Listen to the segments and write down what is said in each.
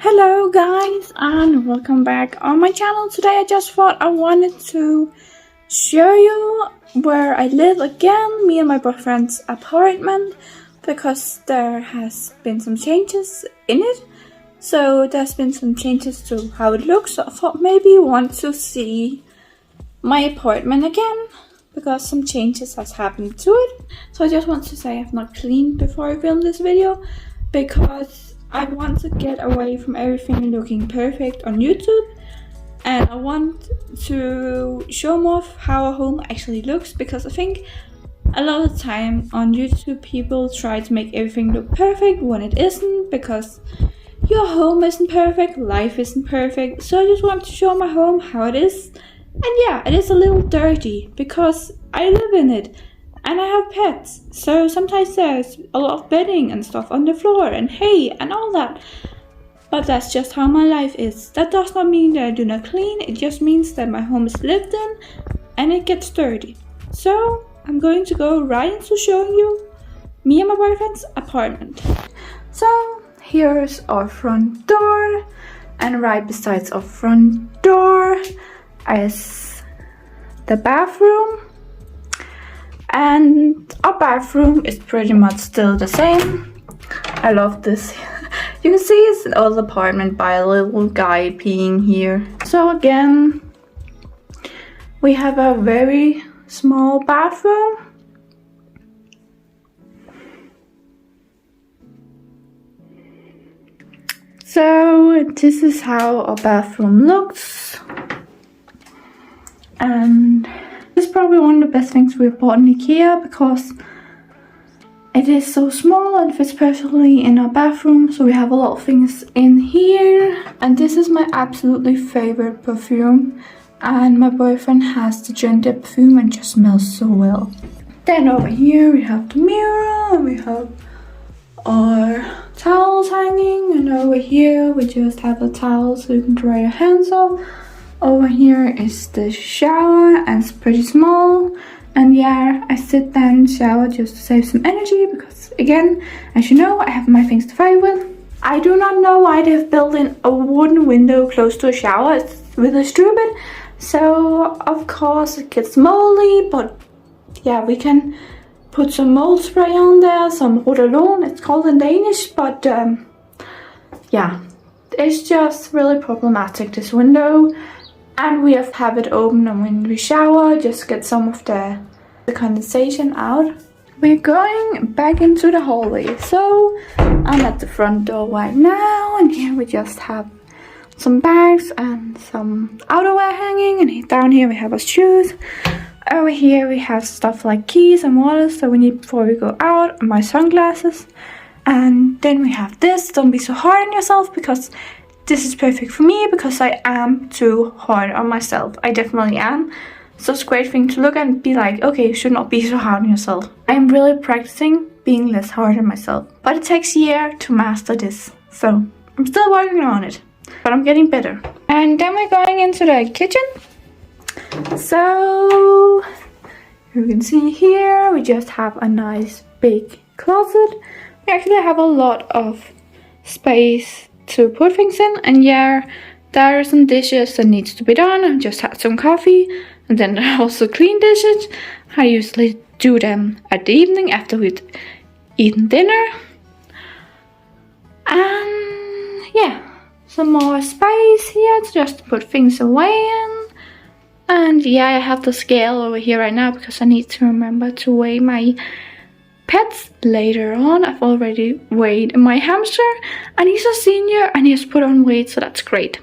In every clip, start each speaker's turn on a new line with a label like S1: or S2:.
S1: Hello guys and welcome back on my channel. Today I just thought I wanted to show you where I live again, me and my boyfriend's apartment, because there has been some changes in it. So there's been some changes to how it looks, so I thought maybe you want to see my apartment again because some changes has happened to it. So I just want to say I've not cleaned before I film this video because I want to get away from everything looking perfect on YouTube, and I want to show more of how a home actually looks, because I think a lot of the time on YouTube people try to make everything look perfect when it isn't, because your home isn't perfect, life isn't perfect. So I just want to show my home how it is. And yeah, it is a little dirty because I live in it. And I have pets, so sometimes there's a lot of bedding and stuff on the floor and hay and all that. But that's just how my life is. That does not mean that I do not clean, it just means that my home is lived in and it gets dirty. So I'm going to go right into showing you me and my boyfriend's apartment. So here's our front door, and right beside our front door is the bathroom. And our bathroom is pretty much still the same. I love this. You can see it's an old apartment by a little guy peeing here. So again, we have a very small bathroom. So this is how our bathroom looks. And this is probably one of the best things we've bought in IKEA because it is so small and fits perfectly in our bathroom. So we have a lot of things in here. And this is my absolutely favorite perfume. And my boyfriend has the Gender perfume and just smells so well. Then over here we have the mirror and we have our towels hanging. And over here we just have a towel so you can dry your hands off. Over here is the shower, and it's pretty small. And yeah, I sit down and shower just to save some energy because, again, as you know, I have my things to fight with. I do not know why they've built in a wooden window close to a shower. It's really stupid. So of course it gets moldy, but yeah, we can put some mold spray on there, some rotalon, it's called in Danish. But yeah, it's just really problematic, this window. And we have it open, and when we shower, just get some of the condensation out. We're going back into the hallway. So I'm at the front door right now, and here we just have some bags and some outerwear hanging. And down here we have our shoes. Over here we have stuff like keys and wallets that we need before we go out, and my sunglasses. And then we have this. Don't be so hard on yourself, because this is perfect for me because I am too hard on myself. I definitely am. So it's a great thing to look at and be like, okay, you should not be so hard on yourself. I'm really practicing being less hard on myself. But it takes a year to master this. So I'm still working on it. But I'm getting better. And then we're going into the kitchen. So you can see here we just have a nice big closet. We actually have a lot of space to put things in, and yeah, there are some dishes that needs to be done. I just had some coffee, and then there are also clean dishes. I usually do them at the evening after we've eaten dinner. And yeah, some more space here to just put things away in. And yeah, I have the scale over here right now because I need to remember to weigh my pets later on. I've already weighed my hamster, and he's a senior and he has put on weight, so that's great.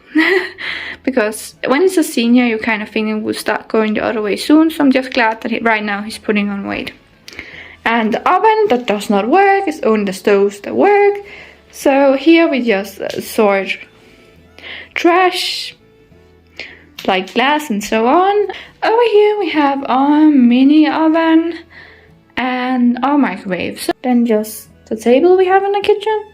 S1: Because when he's a senior, you kind of think it will start going the other way soon. So I'm just glad that right now he's putting on weight. And the oven that does not work is only the stoves that work. So here we just sort trash like glass and so on. Over here we have our mini oven and our microwave. So then just the table we have in the kitchen.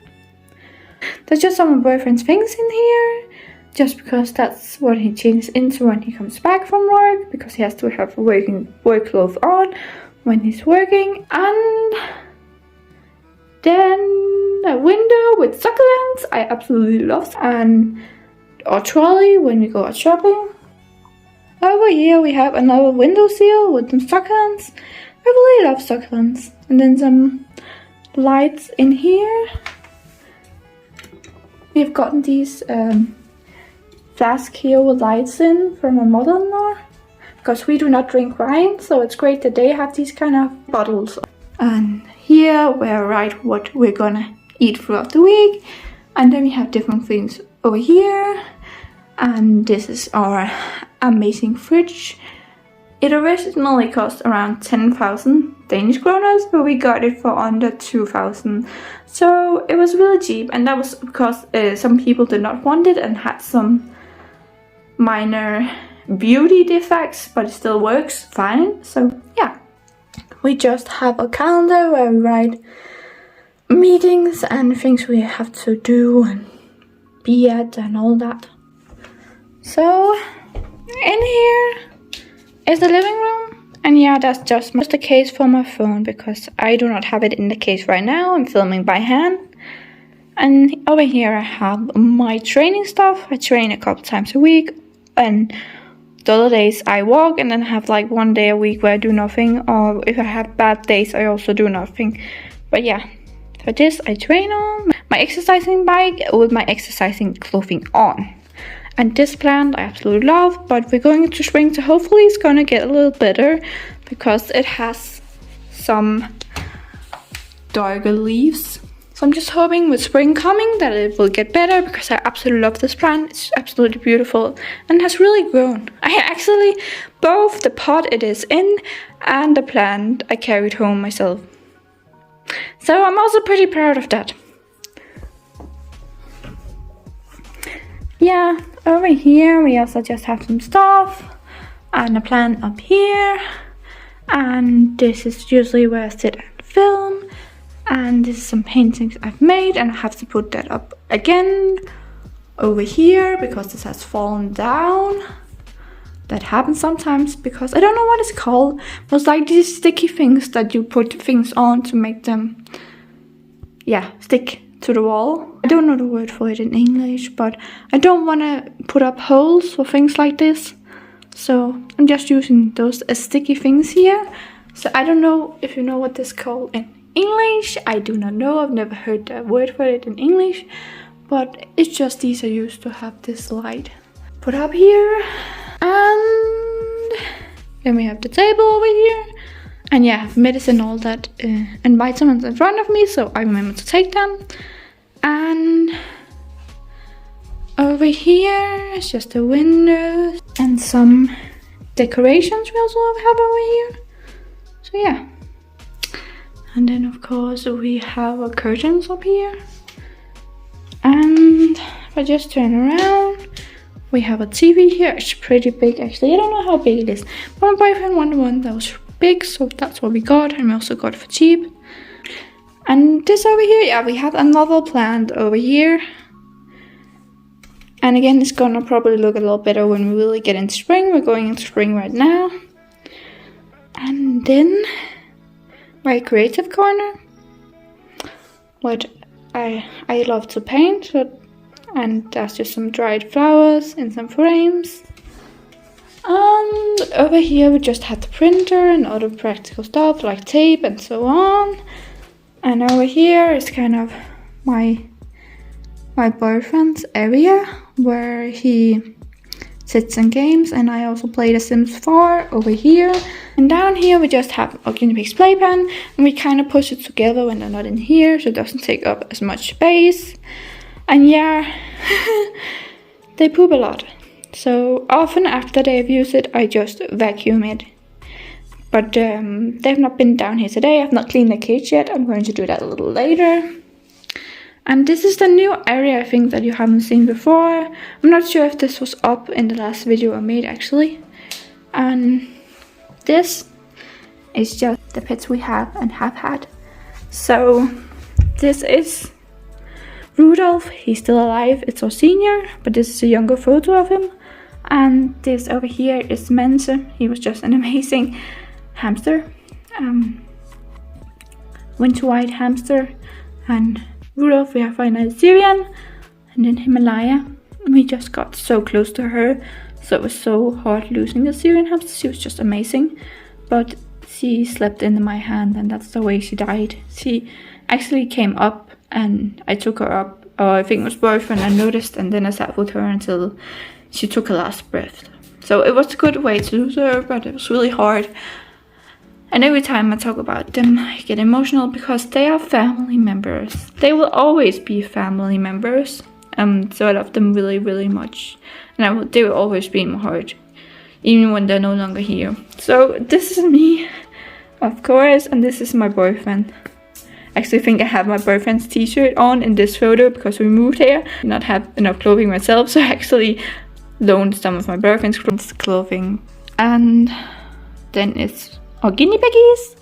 S1: There's just some of my boyfriend's things in here, just because that's what he changes into when he comes back from work, because he has to have work clothes on when he's working. And then a window with succulents. I absolutely love, and our trolley when we go out shopping. Over here we have another window sill with some succulents. I really love succulents. And then some lights in here. We've gotten these flask here with lights in from my mother-in-law, because we do not drink wine, so it's great that they have these kind of bottles. And here we write what we're gonna eat throughout the week, and then we have different things over here. And this is our amazing fridge. It originally cost around 10,000 Danish kroners, but we got it for under 2,000. So it was really cheap, and that was because some people did not want it and had some minor beauty defects, but it still works fine. So yeah, we just have a calendar where we write meetings and things we have to do and be at and all that. So in here is the living room, and yeah, that's just the case for my phone because I do not have it in the case right now. I'm filming by hand. And over here I have my training stuff. I train a couple times a week, and the other days I walk, and then have like one day a week where I do nothing, or if I have bad days I also do nothing. But yeah, for this I train on my exercising bike with my exercising clothing on. And this plant I absolutely love, but we're going into spring, so hopefully it's gonna get a little better because it has some darker leaves. So I'm just hoping with spring coming that it will get better, because I absolutely love this plant. It's absolutely beautiful and has really grown. I actually, both the pot it is in and the plant I carried home myself. So I'm also pretty proud of that. Yeah, over here we also just have some stuff and a plant up here, and this is usually where I sit and film, and this is some paintings I've made, and I have to put that up again over here because this has fallen down. That happens sometimes because I don't know what it's called, but it's like these sticky things that you put things on to make them, yeah, stick to the wall. I don't know the word for it in English, but I don't want to put up holes for things like this, so I'm just using those as sticky things here. So I don't know if you know what this is called in English. I do not know, I've never heard the word for it in English, but it's just these I used to have this light put up here. And then we have the table over here, and yeah, medicine, all that, and vitamins in front of me, so I remember to take them. And over here is just the windows and some decorations we also have over here. So yeah, and then of course we have our curtains up here, and if I just turn around, we have a TV here. It's pretty big actually. I don't know how big it is, but my boyfriend wanted one that was big, so that's what we got, and we also got it for cheap. And this over here, yeah, we have another plant over here. And again, it's gonna probably look a little better when we really get into spring. We're going into spring right now. And then my creative corner, what I love to paint, and that's just some dried flowers in some frames. And over here we just have the printer and other practical stuff like tape and so on. And over here is kind of my boyfriend's area where he sits in games, and I also play The Sims 4 over here. And down here we just have a guinea pig's playpen, and we kind of push it together when they're not in here, so it doesn't take up as much space. And yeah, they poop a lot, so often after they've used it I just vacuum it. But they've not been down here today. I've not cleaned the cage yet. I'm going to do that a little later. And this is the new area, I think, that you haven't seen before. I'm not sure if this was up in the last video I made actually. And this is just the pets we have and have had. So this is Rudolph. He's still alive. It's our senior, but this is a younger photo of him. And this over here is Mensa. He was just an amazing hamster, winter white hamster, And Rudolph, we have right now Syrian, and then Himalaya. We just got so close to her, so it was so hard losing the Syrian hamster. She was just amazing, but she slept in my hand, and that's the way she died. She actually came up, and I took her up, or I think it was boyfriend, I noticed, and then I sat with her until she took her last breath. So it was a good way to lose her, but it was really hard. And every time I talk about them, I get emotional because they are family members. They will always be family members. So I love them really, really much. And they will always be in my heart, even when they're no longer here. So this is me, of course, and this is my boyfriend. I actually think I have my boyfriend's t-shirt on in this photo because we moved here. I not have enough clothing myself, so I actually loaned some of my boyfriend's clothing. And then it's our guinea piggies,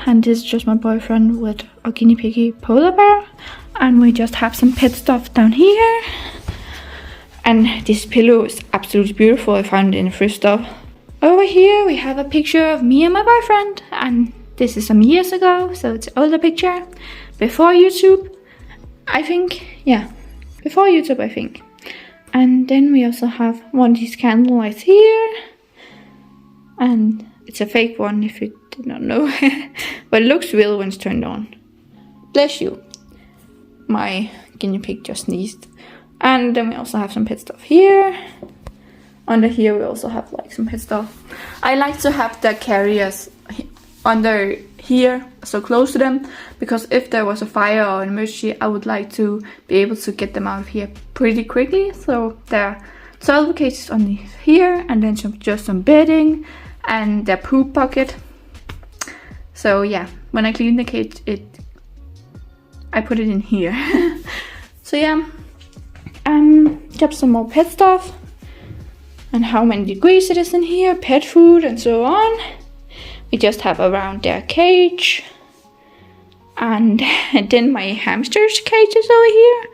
S1: and this is just my boyfriend with a guinea piggy polar bear, and we just have some pet stuff down here. And this pillow is absolutely beautiful. I found it in the thrift store. Over here we have a picture of me and my boyfriend, and this is some years ago, so it's an older picture before YouTube, I think. Yeah, before YouTube, I think. And then we also have one of these candle lights here, and it's a fake one if you did not know, but it looks real when it's turned on. Bless you. My guinea pig just sneezed. And then we also have some pet stuff here. Under here we also have like some pet stuff. I like to have the carriers under here, so close to them, because if there was a fire or an emergency, I would like to be able to get them out of here pretty quickly. So there are 12 cages on here, and then just some bedding and their poop bucket. So yeah, when I clean the cage, I put it in here. So yeah, just some more pet stuff, and how many degrees it is in here, pet food and so on. We just have around their cage, and then my hamster's cage is over here.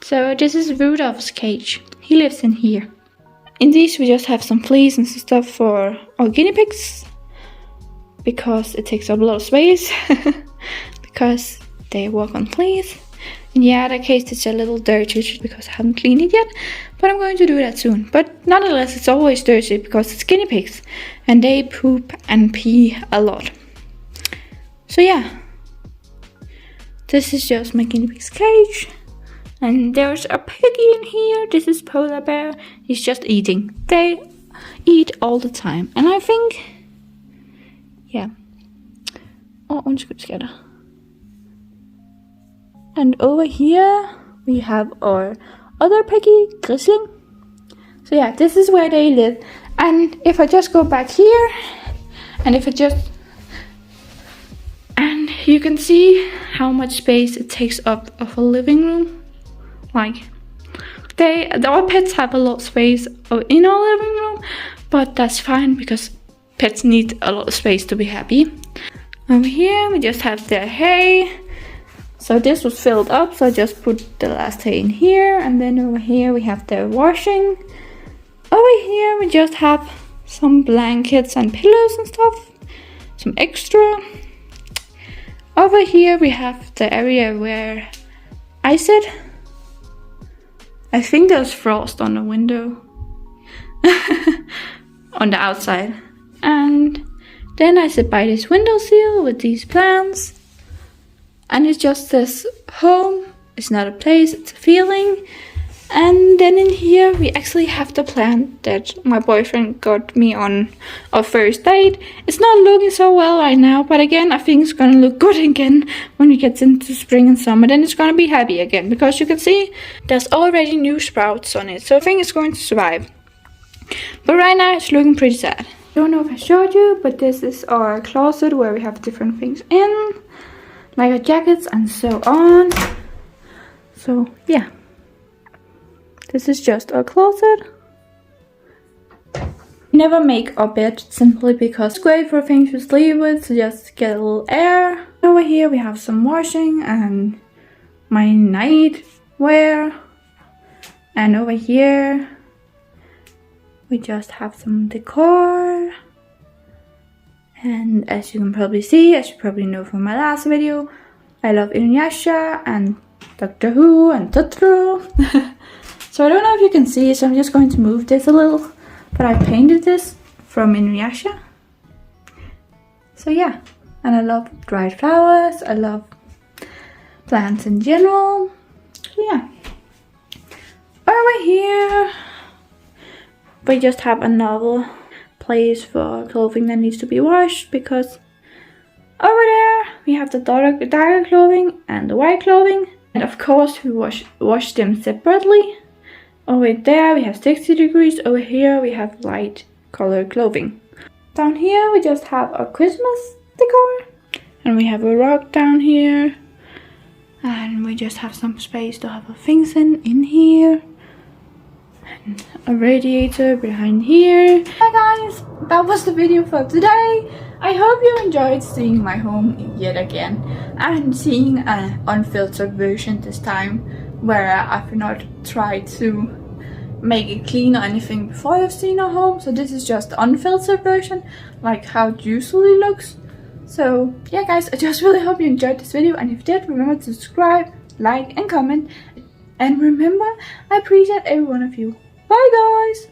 S1: So this is Rudolph's cage. He lives in here. In these we just have some fleas and some stuff for our guinea pigs, because it takes up a lot of space, because they walk on fleas. And yeah, the case is a little dirty because I haven't cleaned it yet, but I'm going to do that soon. But nonetheless, it's always dirty because it's guinea pigs, and they poop and pee a lot. So yeah, this is just my guinea pig's cage. And there's a piggy in here. This is polar bear. He's just eating. They eat all the time. And I think, yeah. Oh, undskyld skatter. And over here we have our other piggy, Grisling. So yeah, this is where they live. And if I just go back here, and and you can see how much space it takes up of a living room. Like, our pets have a lot of space in our living room, but that's fine because pets need a lot of space to be happy. Over here we just have their hay. So this was filled up, so I just put the last hay in here, and then over here we have their washing. Over here we just have some blankets and pillows and stuff, some extra. Over here we have the area where I sit. I think there's frost on the window on the outside. And then I sit by this windowsill with these plants. And it just says home. It's not a place, it's a feeling. And then in here we actually have the plant that my boyfriend got me on our first date. It's not looking so well right now, but again, I think it's gonna look good again when we get into spring and summer. Then it's gonna be happy again, because you can see there's already new sprouts on it. So I think it's going to survive. But right now it's looking pretty sad. I don't know if I showed you, but this is our closet where we have different things in, like our jackets and so on. So yeah. This is just our closet. Never make our bed simply because it's great for things to sleep with, so just get a little air. Over here we have some washing and my night wear. And over here we just have some decor. And as you can probably see, as you probably know from my last video, I love Inuyasha and Doctor Who and Totoro. So I don't know if you can see, so I'm just going to move this a little. But I painted this from Inuyasha. So yeah, and I love dried flowers. I love plants in general. So yeah. Over here, we just have another place for clothing that needs to be washed, because over there we have the darker clothing and the white clothing, and of course we wash them separately. Over there we have 60 degrees, over here we have light colored clothing. Down here we just have a Christmas decor, and we have a rug down here, and we just have some space to have our things in here. And a radiator behind here. Hi guys, that was the video for today. I hope you enjoyed seeing my home yet again, and seeing an unfiltered version this time, where I've not tried to make it clean or anything before you've seen our home. So this is just the unfiltered version, like how it usually looks. So yeah guys, I just really hope you enjoyed this video, and if you did, remember to subscribe, like and comment. And remember, I appreciate every one of you. Bye guys!